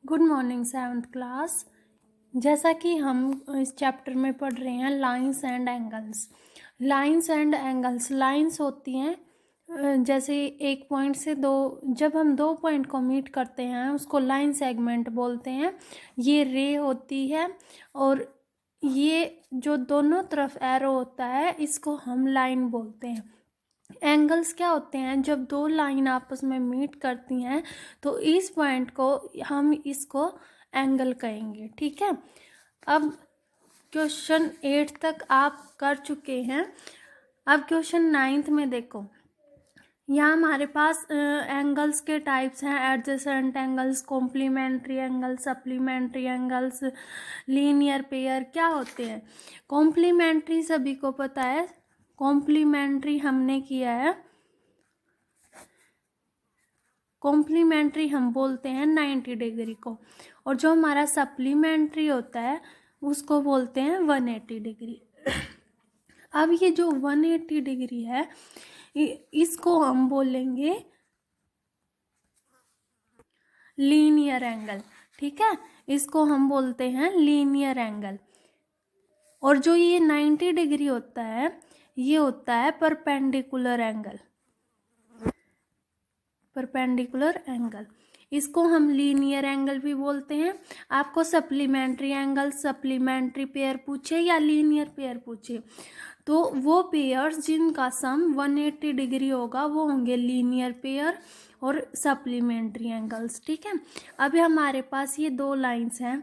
Good morning seventh class. जैसा कि हम इस चैप्टर में पढ़ रहे हैं lines and angles. Lines and angles, lines होती हैं जैसे एक पॉइंट से दो, जब हम दो पॉइंट को मीट करते हैं उसको लाइन सेगमेंट बोलते हैं। ये रे होती है और ये जो दोनों तरफ एरो होता है इसको हम लाइन बोलते हैं। एंगल्स क्या होते हैं? जब दो लाइन आपस में मीट करती हैं तो इस पॉइंट को हम इसको एंगल कहेंगे। ठीक है, अब क्वेश्चन 8 तक आप कर चुके हैं। अब क्वेश्चन 9 में देखो, यहाँ हमारे पास एंगल्स के टाइप्स हैं: adjacent angles, complementary angles, supplementary angles, linear pair. क्या होते हैं कॉम्प्लीमेंट्री? सभी को पता है कॉम्प्लीमेंट्री हमने किया है। कॉम्प्लीमेंट्री हम बोलते हैं 90 डिग्री को, और जो हमारा सप्लीमेंट्री होता है उसको बोलते हैं 180 डिग्री। अब ये जो 180 डिग्री है इसको हम बोलेंगे लीनियर एंगल। ठीक है, इसको हम बोलते हैं लीनियर एंगल। और जो ये 90 डिग्री होता है ये होता है परपेंडिकुलर एंगल। परपेंडिकुलर एंगल, इसको हम लीनियर एंगल भी बोलते हैं। आपको सप्लीमेंट्री एंगल, सप्लीमेंट्री पेयर पूछे या लीनियर पेयर पूछे तो वो पेयर्स जिनका सम 180 डिग्री होगा वो होंगे लीनियर पेयर और सप्लीमेंट्री एंगल्स। ठीक है, अभी हमारे पास ये दो लाइंस हैं।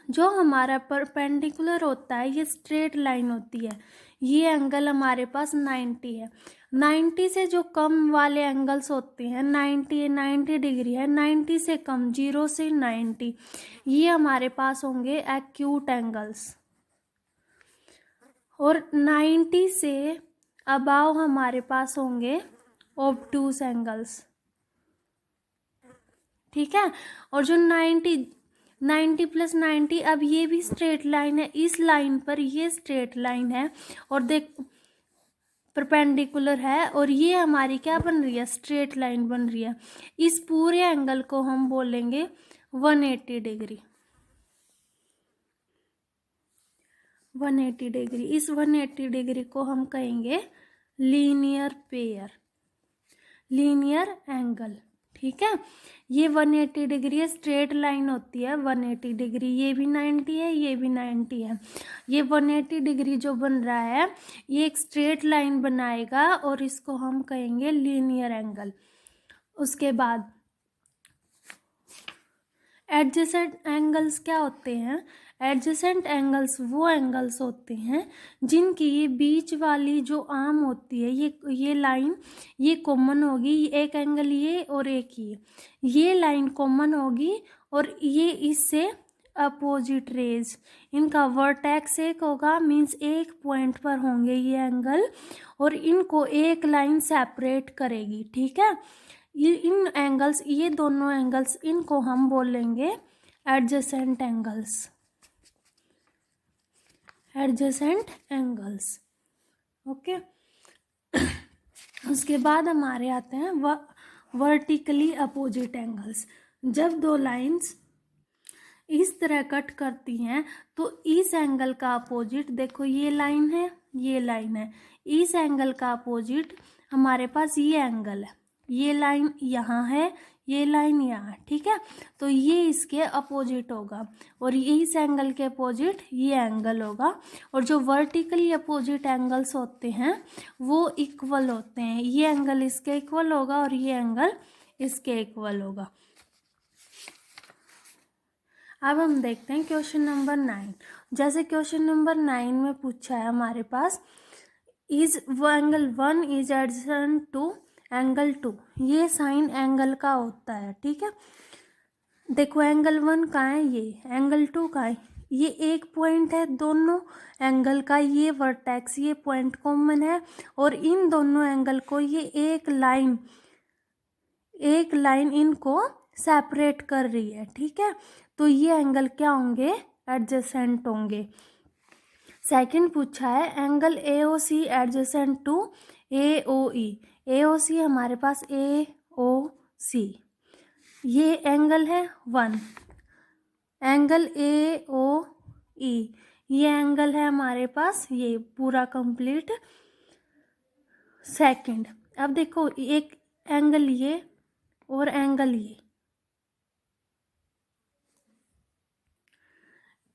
जो हमारा परपेंडिकुलर होता है ये स्ट्रेट लाइन होती है। ये एंगल हमारे पास 90 है। 90 से जो कम वाले एंगल्स होते हैं, 90 डिग्री है, 90 से कम 0 से 90, ये हमारे पास होंगे एक्यूट एंगल्स। और 90 से अबाव हमारे पास होंगे ऑब्टूस एंगल्स। ठीक है, और जो 90 प्लस 90, अब ये भी स्ट्रेट लाइन है, इस लाइन पर ये स्ट्रेट लाइन है और देख परपेंडिकुलर है, और ये हमारी क्या बन रही है? स्ट्रेट लाइन बन रही है। इस पूरे एंगल को हम बोलेंगे 180 डिग्री। 180 डिग्री, इस 180 डिग्री को हम कहेंगे लीनियर पेयर, लीनियर एंगल। ठीक है, ये 180 डिग्री है, स्ट्रेट लाइन होती है 180 डिग्री। ये भी 90 है, ये भी 90 है। ये 180 डिग्री जो बन रहा है ये एक स्ट्रेट लाइन बनाएगा और इसको हम कहेंगे लीनियर एंगल। उसके बाद एडजेसेंट एंगल्स क्या होते हैं? एडजेसेंट एंगल्स वो एंगल्स होते हैं जिनकी ये बीच वाली जो आर्म होती है, ये लाइन ये कॉमन होगी। एक एंगल ये और एक ये लाइन कॉमन होगी और ये इससे अपोजिट रेज, इनका वर्टेक्स एक होगा, मीन्स एक पॉइंट पर होंगे ये एंगल और इनको एक लाइन सेपरेट करेगी। ठीक है, ये इन एंगल्स, ये दोनों एंगल्स, इनको हम बोलेंगे adjacent angles. Adjacent angles, okay. उसके बाद हमारे आते हैं वर्टिकली अपोजिट एंगल्स। जब दो लाइंस इस तरह कट करती हैं तो इस एंगल का अपोजिट, देखो ये लाइन है, ये लाइन है, इस एंगल का अपोजिट हमारे पास ये एंगल है। ये लाइन यहाँ है, ये लाइन यहाँ है। ठीक है, तो ये इसके अपोजिट होगा और ये इस एंगल के अपोजिट ये एंगल होगा। और जो वर्टिकली अपोजिट एंगल्स होते हैं वो इक्वल होते हैं। ये एंगल इसके इक्वल होगा और ये एंगल इसके इक्वल होगा। अब हम देखते हैं क्वेश्चन नंबर 9। जैसे क्वेश्चन नंबर 9 में पूछा है हमारे पास, is angle 1 is adjacent to angle 2। ये साइन एंगल का होता है। ठीक है, देखो एंगल 1 कहाँ है, ये एंगल 2 कहाँ है, ये एक पॉइंट है दोनों एंगल का, ये वर्टेक्स, ये पॉइंट कॉमन है और इन दोनों एंगल को ये एक लाइन इनको सेपरेट कर रही है। ठीक है, तो ये एंगल क्या होंगे? एडजेसेंट होंगे। सेकंड पूछा है angle AOC adjacent to AOE। AOC हमारे पास AOC, ये एंगल है 1, एंगल ए ओ ई, ये एंगल है हमारे पास, ये पूरा कंप्लीट। सेकंड, अब देखो एक एंगल ये और एंगल ये,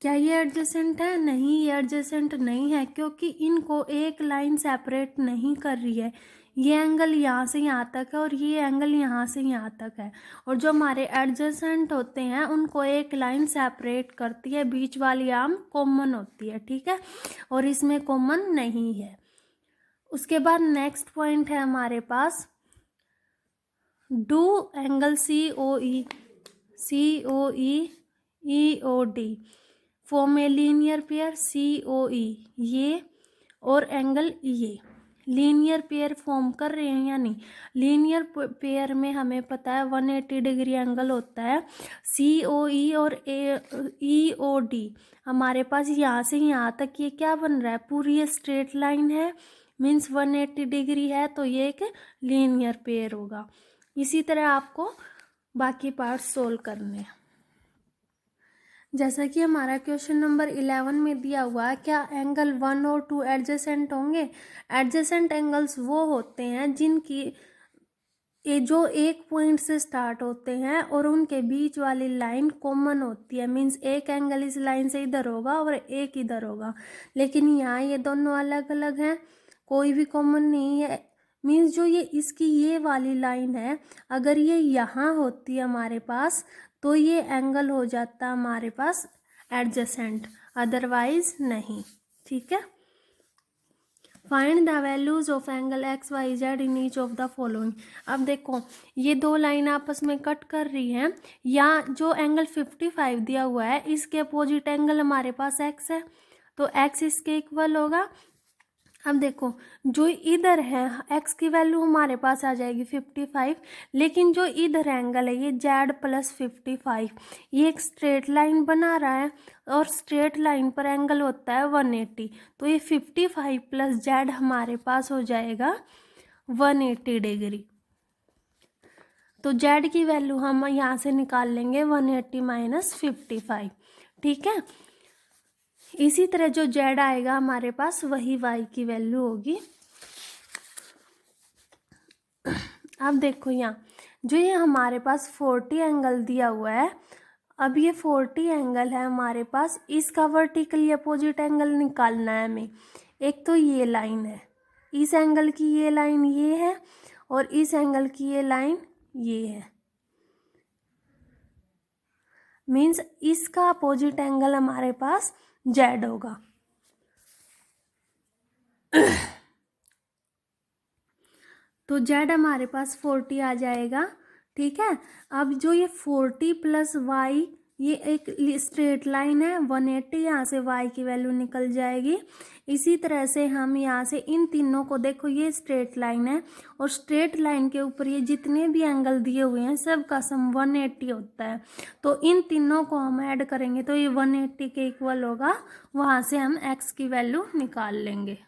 क्या ये एडजेसेंट है? नहीं, ये एडजेसेंट नहीं है, क्योंकि इनको एक लाइन सेपरेट नहीं कर रही है। ये एंगल यहाँ से यहाँ तक है और ये एंगल यहाँ से यहाँ तक है, और जो हमारे एडजेसेंट होते हैं उनको एक लाइन सेपरेट करती है, बीच वाली आर्म कॉमन होती है, ठीक है, और इसमें कॉमन नहीं है। उसके बाद नेक्स्ट पॉइंट है हमारे पास, do angle C O E E O D form a linear pair C O E, ये और एंगल ये लीनियर पेयर फॉर्म कर रहे हैं या नहीं? लीनियर पेयर में हमें पता है 180 डिग्री एंगल होता है। सी ओ ई और ई ओ डी हमारे पास यहाँ से यहाँ तक ये क्या बन रहा है? पूरी ये स्ट्रेट लाइन है, मीन्स 180 डिग्री है, तो ये एक लीनियर पेयर होगा। इसी तरह आपको बाकी पार्ट्स सोल्व करने हैं। जैसा कि हमारा क्वेश्चन नंबर 11 में दिया हुआ है, क्या एंगल 1 और 2 एडजेसेंट होंगे? एडजेसेंट एंगल्स वो होते हैं जिनकी ये जो एक पॉइंट से स्टार्ट होते हैं और उनके बीच वाली लाइन कॉमन होती है, मीन्स एक एंगल इस लाइन से इधर होगा और एक इधर होगा, लेकिन यहाँ ये दोनों अलग अलग हैं, कोई भी कॉमन नहीं है। मीन्स जो ये इसकी ये वाली लाइन है, अगर ये यहाँ होती है हमारे पास, तो ये एंगल हो जाता है हमारे पास एडजेसेंट, अदरवाइज नहीं, ठीक है। Find the values of angle X Y Z in each of the following. अब देखो ये दो लाइन आपस में कट कर रही हैं, या जो एंगल 55 दिया हुआ है इसके अपोजिट एंगल हमारे पास एक्स है, तो एक्स इसके इक्वल होगा। अब देखो जो इधर है x की वैल्यू हमारे पास आ जाएगी 55, लेकिन जो इधर एंगल है ये z प्लस 55, ये एक स्ट्रेट लाइन बना रहा है और स्ट्रेट लाइन पर एंगल होता है 180, तो ये 55 प्लस z हमारे पास हो जाएगा 180 डिग्री। तो z की वैल्यू हम यहाँ से निकाल लेंगे 180 माइनस 55, ठीक है। इसी तरह जो z आएगा हमारे पास वही y की वैल्यू होगी। अब देखो यहाँ जो ये हमारे पास 40 एंगल दिया हुआ है, अब ये 40 एंगल है हमारे पास, इसका वर्टिकली अपोजिट एंगल निकालना है हमें। एक तो ये लाइन है, इस एंगल की ये लाइन ये है और इस एंगल की ये लाइन ये है, मीन्स इसका अपोजिट एंगल हमारे पास z होगा। तो z हमारे पास 40 आ जाएगा, ठीक है। अब जो ये 40 प्लस y, ये एक स्ट्रेट लाइन है 180, यहाँ से y की वैल्यू निकल जाएगी। इसी तरह से हम यहाँ से इन तीनों को, देखो ये स्ट्रेट लाइन है और स्ट्रेट लाइन के ऊपर ये जितने भी एंगल दिए हुए हैं सब का सम 180 होता है, तो इन तीनों को हम ऐड करेंगे तो ये 180 के इक्वल होगा, वहाँ से हम x की वैल्यू निकाल लेंगे।